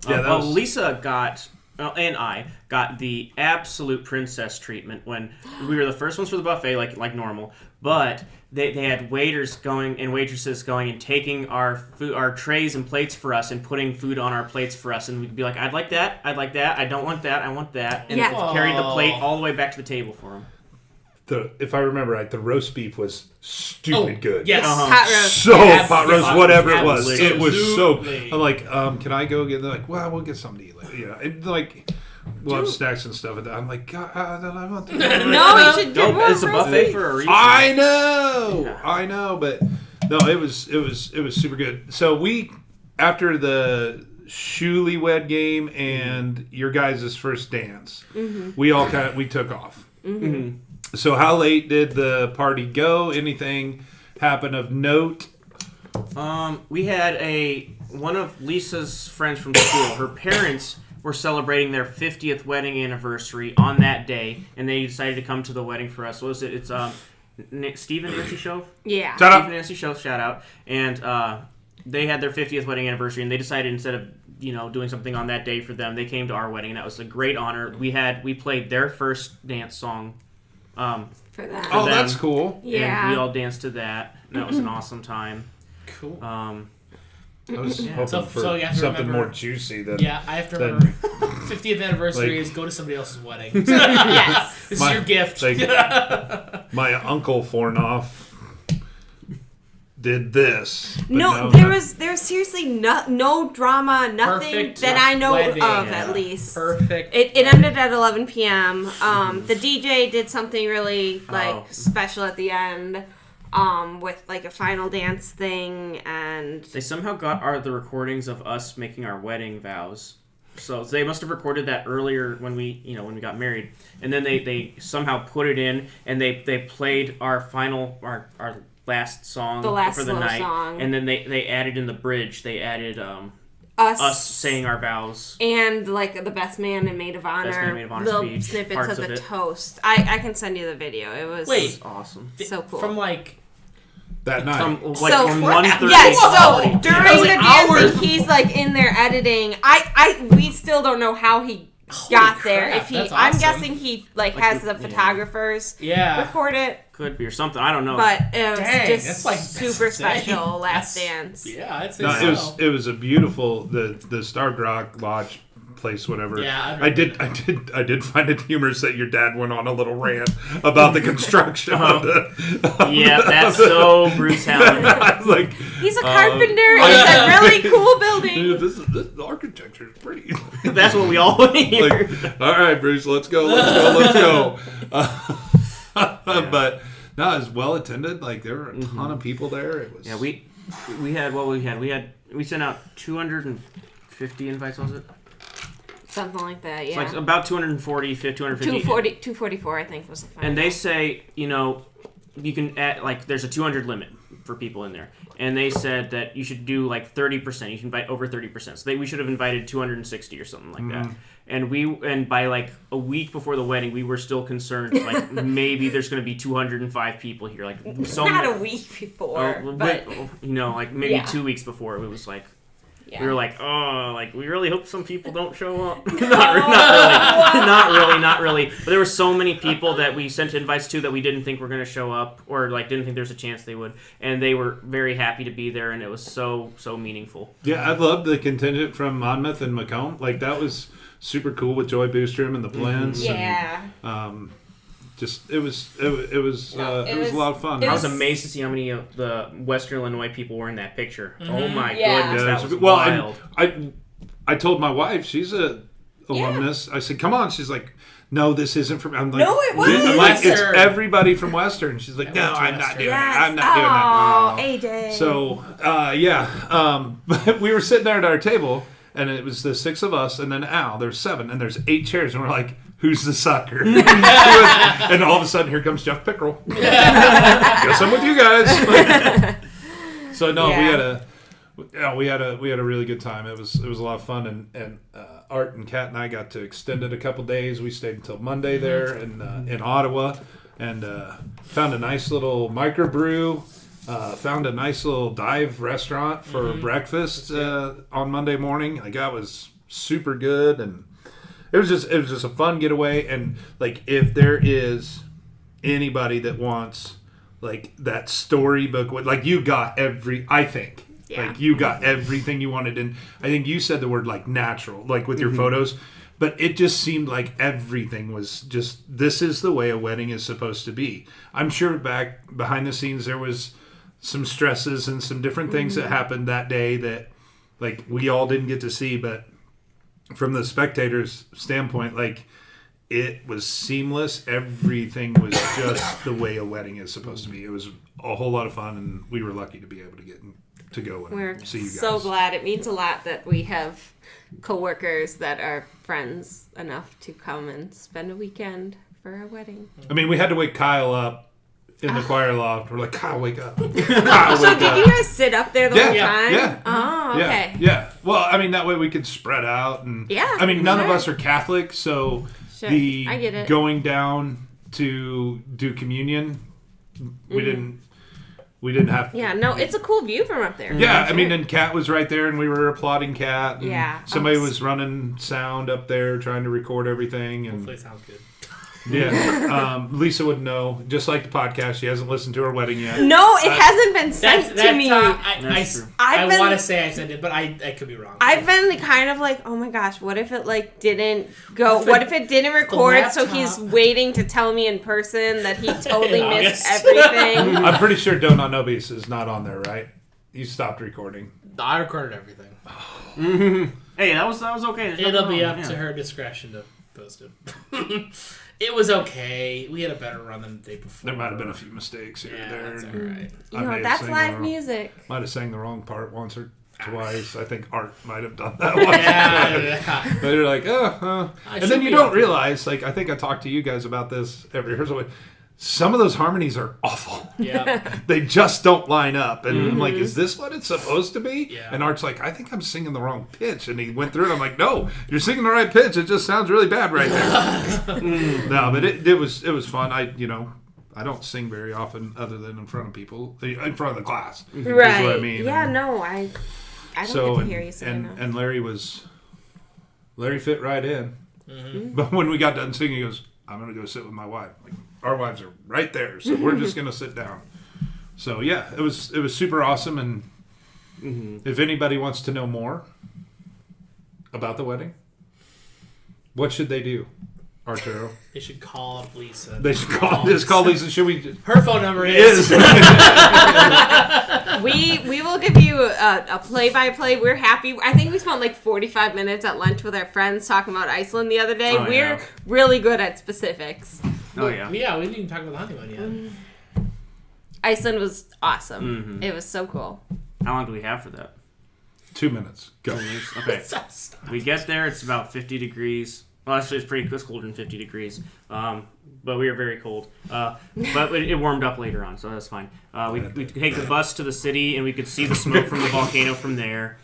Yeah, that was... Lisa got, and I got the absolute princess treatment when we were the first ones for the buffet, like normal. But they had waiters going and waitresses going and taking our food, our trays and plates for us, and putting food on our plates for us, and we'd be like, I'd like that, I don't want that, I want that, and carried the plate all the way back to the table for them. If I remember right, the roast beef was stupid good. Yes. Hot roast. So pot roast, whatever it was. Absolutely. It was so... I'm like, can I go get... They're like, well, we'll get something to eat later. And like, we'll have snacks and stuff. And I'm like, God, I want the... No, you should do more It's a buffet for a reason. I know, but no, it was super good. So we, after the Newlywed game and your guys' first dance, we all we took off. Mm-hmm. So how late did the party go? Anything happen of note? We had one of Lisa's friends from school. Her parents were celebrating their 50th wedding anniversary on that day, and they decided to come to the wedding for us. What was it? It's Steve and Nancy Show? Yeah. Shout out. Steve and Nancy Show, shout out. And they had their 50th wedding anniversary, and they decided instead of doing something on that day for them, they came to our wedding, and that was a great honor. We played their first dance song. For that. Oh, them, that's cool. Yeah. And we all danced to that. And that was an awesome time. Cool. I was hoping So for you have to something remember- more juicy than... Yeah, I have to remember. 50th anniversary is go to somebody else's wedding. Yes. This is your gift. Like, my uncle Fornoff did this. but No, there was seriously no drama, nothing Perfect that I know wedding. of, Yeah. at least. Perfect. It ended at 11 p.m. The DJ did something really special at the end, with like a final dance thing, and They somehow got the recordings of us making our wedding vows. So they must have recorded that earlier when we got married, and then they somehow put it in, and they played our final our last song The last for the slow night, song. and then they added in the bridge. They added us saying our vows. and like the best man and maid of honor, Best man and maid of honor little speech, snippets parts of of the it. toast. I can send you the video. It was Wait. It's awesome. so cool. From like... that night. From So, from 1:30. yes, so Whoa. during That was the like dancing, hours. he's like in there editing. We still don't know how he got there. crap, If he, that's I'm awesome. guessing he has the photographers Yeah. record it, Could be or something. I don't know. but it was Dang, just that's like super insane. special last That's- dance. Yeah, I'd say No, so. it was a beautiful the Star Rock Lodge place, whatever. Yeah, I did find it humorous that your dad went on a little rant about the construction of the. Yeah, that's so Bruce Allen. I was like, He's a carpenter. It's a really cool building. this architecture is pretty. That's what we all hear. Like, all right, Bruce, let's go. But no, it was well attended. Like there were a ton of people there. It was. Yeah, we sent out 250 invites. Was it? Something like that, yeah. It's like about 240, 250. 244, I think, was the final. And they say, you can add, there's a 200 limit for people in there. And they said that you should do 30%. You can invite over 30%. So we should have invited 260 or something like that. And by a week before the wedding, we were still concerned maybe there's going to be 205 people here. Not a week before, but maybe 2 weeks before. It was yeah. we were we really hope some people don't show up. not really. But there were so many people that we sent invites to that we didn't think were going to show up, or didn't think there's a chance they would, and they were very happy to be there, and it was so meaningful. Yeah, I loved the contingent from Monmouth and Macomb. That was super cool with Joy Boostrom and the Blends. Yeah. And, it was a lot of fun. I was amazed to see how many of the Western Illinois people were in that picture. Oh my Yeah. goodness, that was well, wild. and I told my wife, she's a alumnus. I said, "Come on." She's like, no, this isn't from. I'm like, No, it wasn't. I'm like, it's Western. everybody from Western. She's like, no, went to I'm not Western. doing Yes. it. I'm not doing that. Oh, AJ. So, but we were sitting there at our table, and it was the 6 of us, and then Al. There's 7, and there's 8 chairs, and we're like, who's the sucker? And all of a sudden, here comes Jeff Pickerel. Guess I'm with you guys. So no, Yeah. we had a really good time. It was a lot of fun, and Art and Kat and I got to extend it a couple days. We stayed until Monday there in Ottawa, and found a nice little microbrew. Found a nice little dive restaurant for breakfast on Monday morning. Like that was super good, and it was just a fun getaway. And like if there is anybody that wants like that storybook, like you got like you got everything you wanted. And I think you said the word like natural, like with your photos, but it just seemed like everything was just, this is the way a wedding is supposed to be. I'm sure back behind the scenes there was some stresses and some different things that happened that day that like we all didn't get to see, but from the spectators' standpoint, like it was seamless. Everything was just the way a wedding is supposed to be. It was a whole lot of fun, and we were lucky to be able to get to go and We're see you guys. so glad. It means a lot that we have coworkers that are friends enough to come and spend a weekend for our wedding. I mean, we had to wake Kyle up in the choir loft. We're like, Kyle, wake up. Kyle, So wake did up. you guys sit up there the whole time? Yeah. Oh, okay. Yeah. Well, I mean, that way we could spread out. And Yeah, I mean, none of sure. us are Catholic, so Sure. the I get it. going down to do communion, we didn't have to. Yeah, no, it's a cool view from up there. Yeah, I Sure. mean, and Kat was right there, and we were applauding Kat. And Yeah. somebody Oh, was running sound up there, trying to record everything. And Hopefully it sounds good. yeah, Lisa would know. Just like the podcast, she hasn't listened to her wedding yet. No, it hasn't been sent to me. That's true. I I've been- want to say I sent it, but I could be wrong. I've been kind of like, oh my gosh, what if it like didn't go? What if it didn't record? So he's laptop. waiting to tell me in person that he totally In missed August. everything. I'm pretty sure Don't Not Nobis is not on there, right? You stopped recording. I recorded everything. Hey, that was okay. There's It'll nothing be wrong. up to her discretion to post it. It was okay. We had a better run than the day before. There might have been a few mistakes here Yeah, and there. that's and alright. You I may know, have that's sang live the wrong- music. Might have sang the wrong part once or twice. I think Art might have done that one. Yeah. But you're like, I and should then you be don't okay. realize, like, I think I talked to you guys about this at rehearsal. Some of those harmonies are awful. Yeah. They just don't line up. And I'm like, is this what it's supposed to be? Yeah. And Art's like, I think I'm singing the wrong pitch. And he went through it. I'm like, no, you're singing the right pitch. It just sounds really bad right there. No, but it was fun. I don't sing very often other than in front of people, in front of the class. Right. Is what I mean. Yeah, And no, I don't so, get to hear you sing enough. and Larry fit right in. But when we got done singing, he goes, I'm going to go sit with my wife. Like, our wives are right there, so we're just going to sit down. So yeah, it was super awesome. And if anybody wants to know more about the wedding, what should they do, Arturo? They should call up Lisa. They should call Lisa. Should we? Her phone number is. We will give you a play-by-play. We're happy. I think we spent like 45 minutes at lunch with our friends talking about Iceland the other day. Oh, We're yeah. really good at specifics. Oh yeah. Yeah, we didn't even talk about the honeymoon yet. Iceland was awesome. It was so cool. How long do we have for that? 2 minutes. Go. Okay. We get there. It's about 50 degrees. Well, actually, it's colder than 50 degrees. But we were very cold. But it warmed up later on, so that's fine. We take the bus to the city, and we could see the smoke from the volcano from there.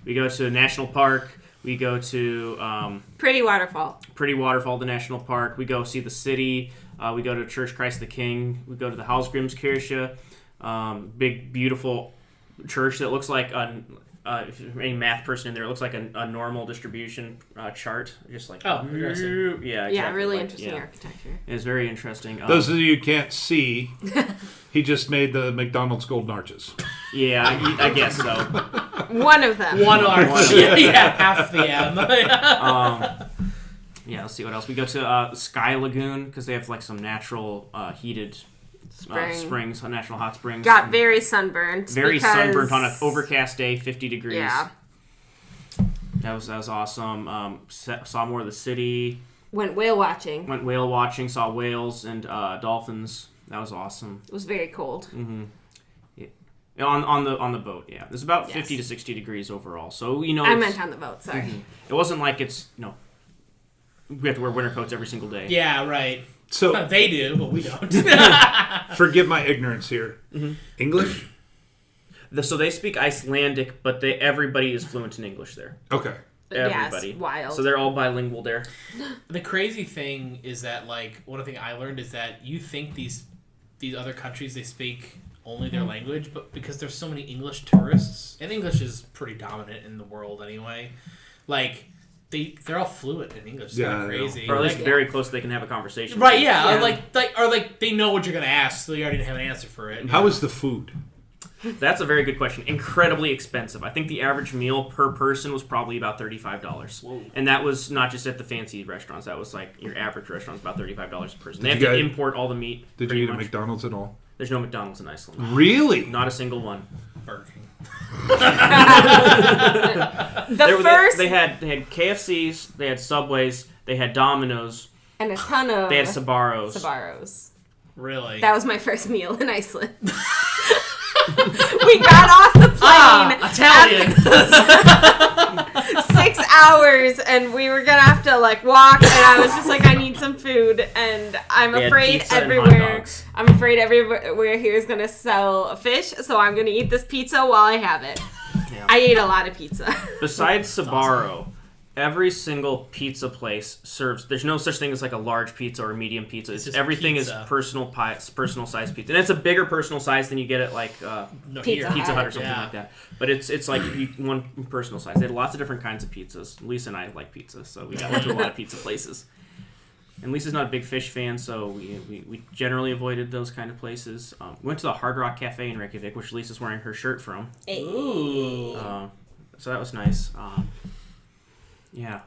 We go to the national park. We go to Pretty waterfall. Pretty Waterfall, the national park. We go see the city. We go to Church Christ the King. We go to the Hallgrimskirche. Big, beautiful church that looks like if you're any math person in there, it looks like a normal distribution chart. Just like, Oh, interesting. Yeah, exactly. Yeah, really like, interesting yeah. architecture. It's very interesting. Those of you who can't see, he just made the McDonald's Golden Arches. Yeah, I guess so. One of them. One arch. Yeah, half the M. Yeah, let's see what else. We go to Sky Lagoon because they have like some natural heated springs, natural hot springs. Got very sunburned. Very because- sunburnt on an overcast day, 50 degrees. Yeah. That was awesome. Saw more of the city. Went whale watching. Went whale watching, saw whales and dolphins. That was awesome. It was very cold. Mm-hmm. Yeah. On the boat, yeah. It's about 50 to 60 degrees overall. So, I meant on the boat, sorry. Mm-hmm. It wasn't like it's, we have to wear winter coats every single day. Yeah, right. So they do, but we don't. Forgive my ignorance here. Mm-hmm. English? So they speak Icelandic, but everybody is fluent in English there. Okay. Everybody. Yes, wild. So they're all bilingual there. The crazy thing is that, like, one thing I learned is that you think these other countries, they speak only their language, but because there's so many English tourists, and English is pretty dominant in the world anyway, like, they're all fluent in English. It's kind of crazy. Or at least very close, they can have a conversation. Right, yeah. Or they know what you're going to ask, so you already have an answer for it. How is the food? That's a very good question. Incredibly expensive. I think the average meal per person was probably about $35. Whoa. And that was not just at the fancy restaurants. That was like your average restaurant's about $35 a person. They have to import all the meat. Did you eat at McDonald's at all? There's no McDonald's in Iceland. Really? Not a single one. Burger King. They had KFCs, they had Subways, they had Domino's, and a ton of... They had Sbarros. Sbarros. Really? That was my first meal in Iceland. We got off the plane. Italian. 6 hours, and we were gonna have to walk. And I was just like, I need some food, and I'm afraid everywhere here is gonna sell fish, so I'm gonna eat this pizza while I have it. Yeah. I ate a lot of pizza. Besides Sbarro, every single pizza place serves. There's no such thing as like a large pizza or a medium pizza. Everything pizza. Is personal size pizza, and it's a bigger personal size than you get at like Pizza Hut or something like that. But it's like one personal size. They had lots of different kinds of pizzas. Lisa and I like pizza, so we went to a lot of pizza places. And Lisa's not a big fish fan, so we generally avoided those kind of places. We went to the Hard Rock Cafe in Reykjavik, which Lisa's wearing her shirt from. Hey. Ooh. So that was nice. Yeah.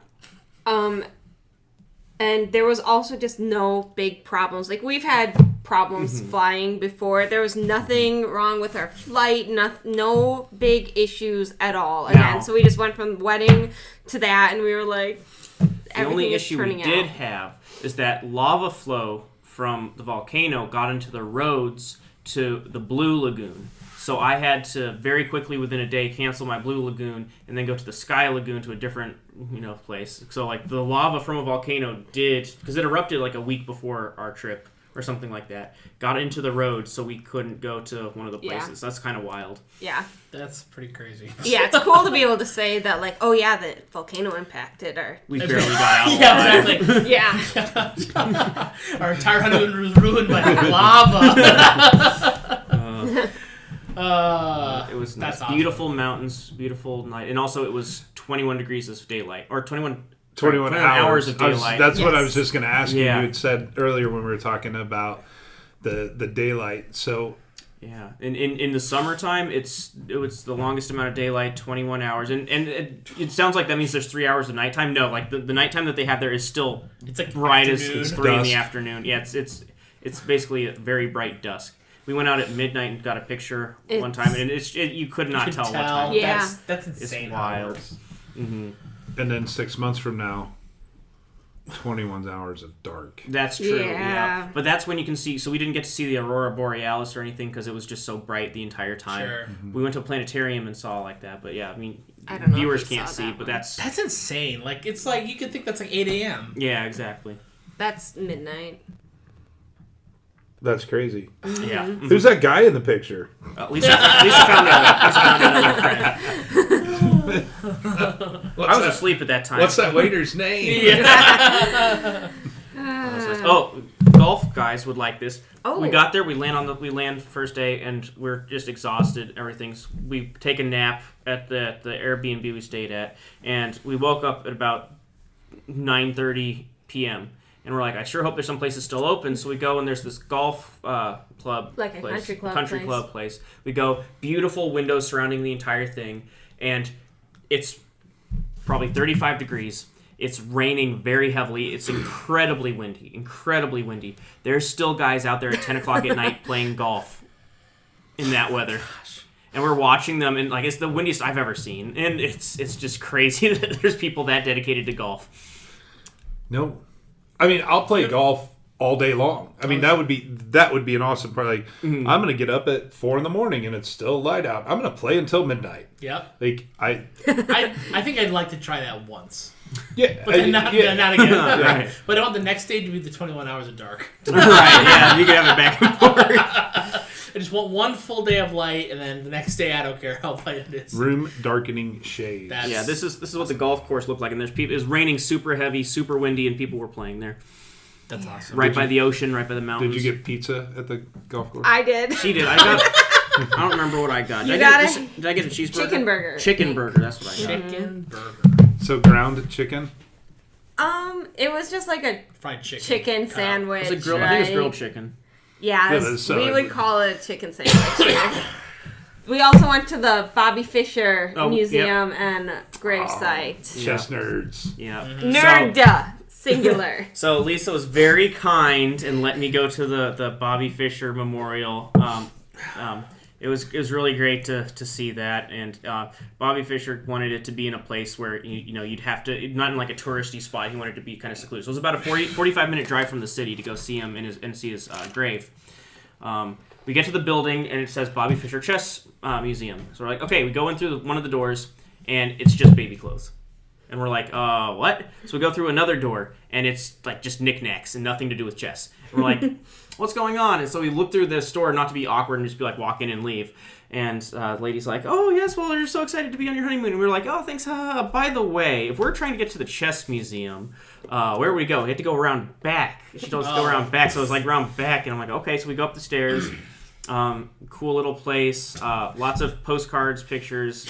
And there was also just no big problems. Like, we've had problems flying before. There was nothing wrong with our flight. No big issues at all. Again, so we just went from wedding to that, and we were like, the only issue we did have is that lava flow from the volcano got into the roads to the Blue Lagoon. So I had to very quickly, within a day, cancel my Blue Lagoon and then go to the Sky Lagoon to a different, place. So like the lava from a volcano because it erupted like a week before our trip or something like that, got into the roads, so we couldn't go to one of the places. That's kind of wild. Yeah. That's pretty crazy. Yeah, it's cool to be able to say that, like, oh yeah, the volcano impacted our... We barely got out. Yeah, exactly. Yeah. Our entire honeymoon was ruined by lava. It was nice. Awesome. Beautiful mountains, beautiful night, and also it was 21 degrees of daylight, or 21 hours of daylight. That's what I was just going to ask you. You had said earlier when we were talking about the daylight. So yeah, in the summertime, it was the longest amount of daylight, 21 hours, and it sounds like that means there's 3 hours of nighttime. No, like the nighttime that they have there is still like bright as it's 3 in the afternoon. Yeah, it's basically a very bright dusk. We went out at midnight and got a picture one time, and you could not tell what time. Yeah, that's insane. It's wild. Mm-hmm. And then 6 months from now, 21 hours of dark. That's true. Yeah. But that's when you can see. So we didn't get to see the aurora borealis or anything because it was just so bright the entire time. Sure. Mm-hmm. We went to a planetarium and saw like that. But yeah, I mean, viewers can't see. But that's insane. Like, it's like you could think that's like 8 a.m. Yeah, exactly. That's midnight. That's crazy. Yeah. Mm-hmm. Who's that guy in the picture? Lisa found another friend. I was asleep at that time. What's that waiter's name? Yeah. Golf guys would like this. Oh. We got there. We land first day, and we're just exhausted. We take a nap at the Airbnb we stayed at, and we woke up at about 9:30 p.m. And we're like, I sure hope there's some places still open. So we go, and there's this golf club like a place, country club place. We go, beautiful windows surrounding the entire thing, and it's probably 35 degrees. It's raining very heavily. It's incredibly windy. There's still guys out there at 10 o'clock at night playing golf in that weather. And we're watching them, and like it's the windiest I've ever seen. And it's just crazy that there's people that dedicated to golf. No. I mean, I'll play golf all day long. I mean, that would be an awesome part. Like, I'm gonna get up at 4 a.m. and it's still light out. I'm gonna play until midnight. Yep. Like I think I'd like to try that once. Yeah, But then not again. Right. But I want the next day to be the 21 hours of dark. Right, yeah, you can have it back and forth. I just want one full day of light, and then the next day I don't care how light it is. Room darkening shades. Yeah, this is what the golf course looked like, and there's people. It was raining super heavy, super windy, and people were playing there. That's awesome. Right by the ocean, right by the mountains. Did you get pizza at the golf course? I did. She did. I don't remember what I got. Did I get a cheeseburger? Chicken burger. Chicken burger. That's what I got. Chicken burger. So ground chicken. It was just like a Fried chicken. chicken sandwich. It's a grilled. I think it's grilled chicken. Yeah, Yeah, that's so we ugly. would call it a chicken sandwich here. We also went to the Bobby Fischer Museum and gravesite. Chess nerds. Yeah. Nerd, singular. So Lisa was very kind and let me go to the Bobby Fischer Memorial. It was really great to see that, and Bobby Fischer wanted it to be in a place where you'd have to, not in like a touristy spot. He wanted it to be kind of secluded. So it was about a 45-minute drive from the city to go see him and see his grave. We get to the building and it says Bobby Fischer Chess Museum. So we're like, okay, we go in through one of the doors and it's just baby clothes. And we're like, what? So we go through another door, and it's like just knickknacks and nothing to do with chess. And we're like, what's going on? And so we look through the store, not to be awkward and just be like, walk in and leave. And the lady's like, oh, yes, well, you're so excited to be on your honeymoon. And we were like, oh, thanks. By the way, if we're trying to get to the chess museum, where would we go? We had to go around back. She told us to go around back, so it was like around back. And I'm like, okay, so we go up the stairs. Cool little place. Lots of postcards, pictures.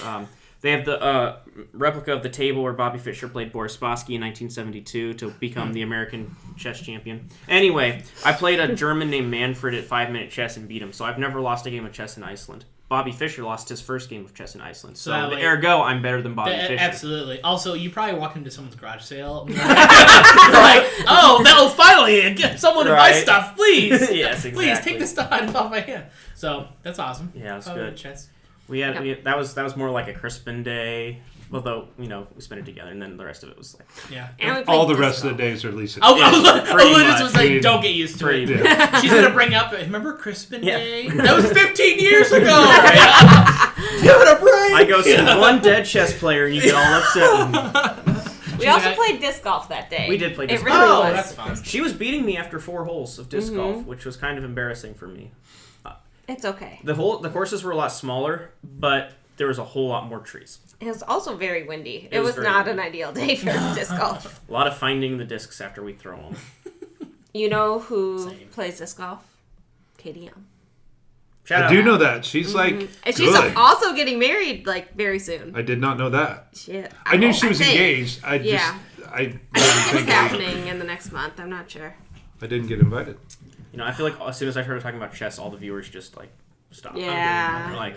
They have the replica of the table where Bobby Fischer played Boris Spassky in 1972 to become the American chess champion. Anyway, I played a German named Manfred at 5-minute chess and beat him, so I've never lost a game of chess in Iceland. Bobby Fischer lost his first game of chess in Iceland, so ergo, I'm better than Bobby Fischer. Absolutely. Also, you probably walk into someone's garage sale. You're like, oh, that was finally someone to buy stuff, please. Yes, exactly. Please take this stuff off my hand. So that's awesome. Yeah, it's good. Chess. That was more like a Crispin day, although we spent it together, and then the rest of it was like And All the rest of the days are Lisa. Lisa was like, don't get used to it. Yeah. She's gonna bring up. Remember Crispin Day? That was 15 years ago. Give it a break. I go see one dead chess player, and you get all upset. We also played disc golf that day. We did play disc golf. It really was. That's fun. She was beating me after 4 holes of disc golf, which was kind of embarrassing for me. It's okay. The courses were a lot smaller, but there was a whole lot more trees. It was also very windy. It was was not very an ideal day for disc golf. A lot of finding the discs after we throw them. You know who plays disc golf? Katie Young. Shout I out. do know that. She's like And she's good. also getting married very soon. I did not know that. Shit. I knew she was think. engaged. I Yeah. just I It's didn't think happening in the next month. I'm not sure. I didn't get invited. I feel like as soon as I started talking about chess, all the viewers just like stopped. Yeah. They're like,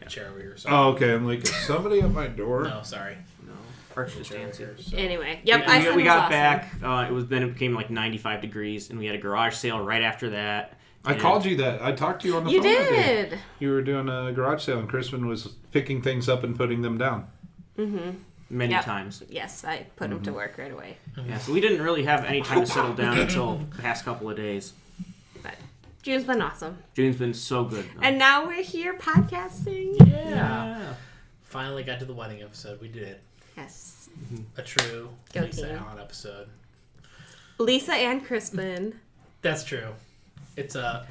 chair over here. Oh, okay. I'm like, is somebody at my door? No, sorry. no, Arch just dancing. Anyway, yep. Iceland We was got awesome. back. It became like 95 degrees, and we had a garage sale right after that. I called you that. I talked to you on the You phone. that day. did. You were doing a garage sale, and Crispin was picking things up and putting them down. Many Yep. times. Yes, I put him to work right away. Yeah, so we didn't really have any time to settle down until the past couple of days. But June's been awesome. June's been so good. And now we're here podcasting. Yeah. Finally got to the wedding episode. We did it. Yes. A true Go Lisa team. Allen episode. Lisa and Crispin. That's true. It's our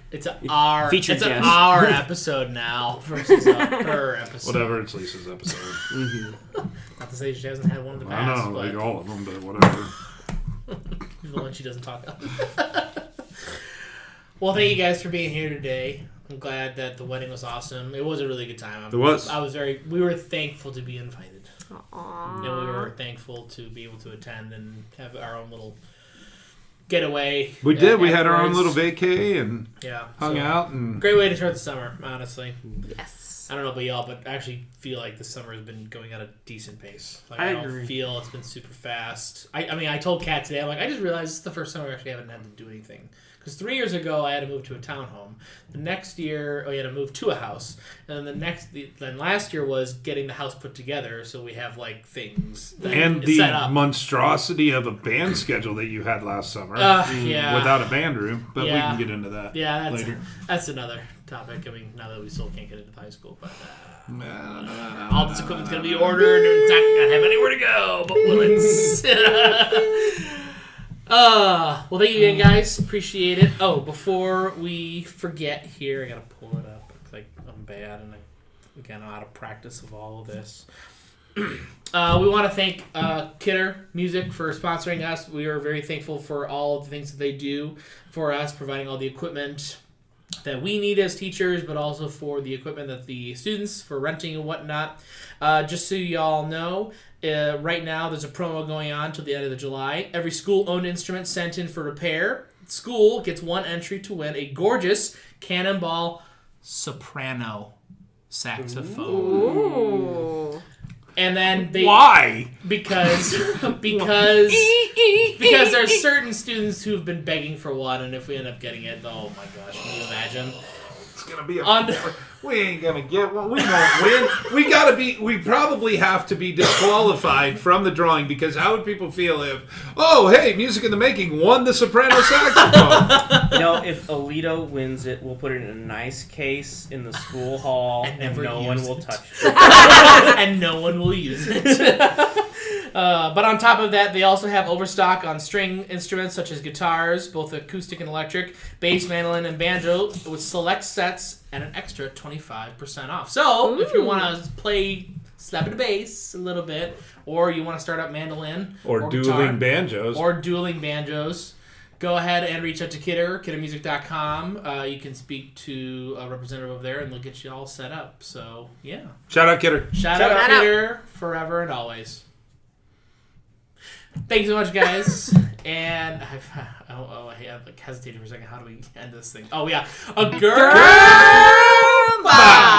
Featured it's an guest. our episode now versus her episode. Whatever, it's Lisa's episode. Not to say she hasn't had one in the I past, know, but like all of them, but whatever. the one she doesn't talk about. Well, thank you guys for being here today. I'm glad that the wedding was awesome. It was a really good time. It was. We were thankful to be invited. Aww. And we were thankful to be able to attend and have our own little getaway. We did. We had our own afterwards. little vacay and hung so, out. And Great way to start the summer, honestly. Yes. I don't know about y'all, but I actually feel like the summer has been going at a decent pace. Like, I don't agree. feel it's been super fast. I mean, I told Kat today, I'm like, I just realized this is the first summer I actually haven't had to do anything. Because 3 years ago, I had to move to a townhome. The next year, I had to move to a house. And then last year was getting the house put together, so we have like things that And is set the up. monstrosity of a band schedule that you had last summer Yeah. without a band room, but we Yeah. can get into that Yeah, later. that's another topic. I mean, now that we still can't get into high school, but No. all this equipment's gonna be ordered, and it's not gonna have anywhere to go. But will it? Well, thank you again, guys. Appreciate it. Oh, before we forget here, I gotta pull it up. It's like I'm bad, and I'm out of practice of all of this. We want to thank Kidder Music for sponsoring us. We are very thankful for all of the things that they do for us, providing all the equipment that we need as teachers, but also for the equipment that the students for renting and whatnot. Just so y'all know, right now there's a promo going on till the end of July. Every school-owned instrument sent in for repair, school gets one entry to win a gorgeous Cannonball soprano saxophone. Ooh. And then Why? because there's certain students who've been begging for one, and if we end up getting it, oh my gosh, can you imagine? It's gonna be we ain't gonna get one. We won't win. We probably have to be disqualified from the drawing, because how would people feel if, oh hey, Music in the Making won the soprano saxophone? You know, if Alito wins it, we'll put it in a nice case in the school hall, and no one will touch it. And no one will use it. But on top of that, they also have overstock on string instruments such as guitars, both acoustic and electric, bass, mandolin, and banjo, with select sets and an extra 25% off. So, if you want to play slap the bass a little bit, or you want to start up mandolin, Or guitar, dueling banjos. go ahead and reach out to Kidder, kiddermusic.com. You can speak to a representative over there, and they'll get you all set up. So, yeah. Shout out, Kidder. Shout out Kidder forever and always. Thanks so much, guys. And I hesitated for a second. How do we end this thing? Oh, yeah. A girl. Bye.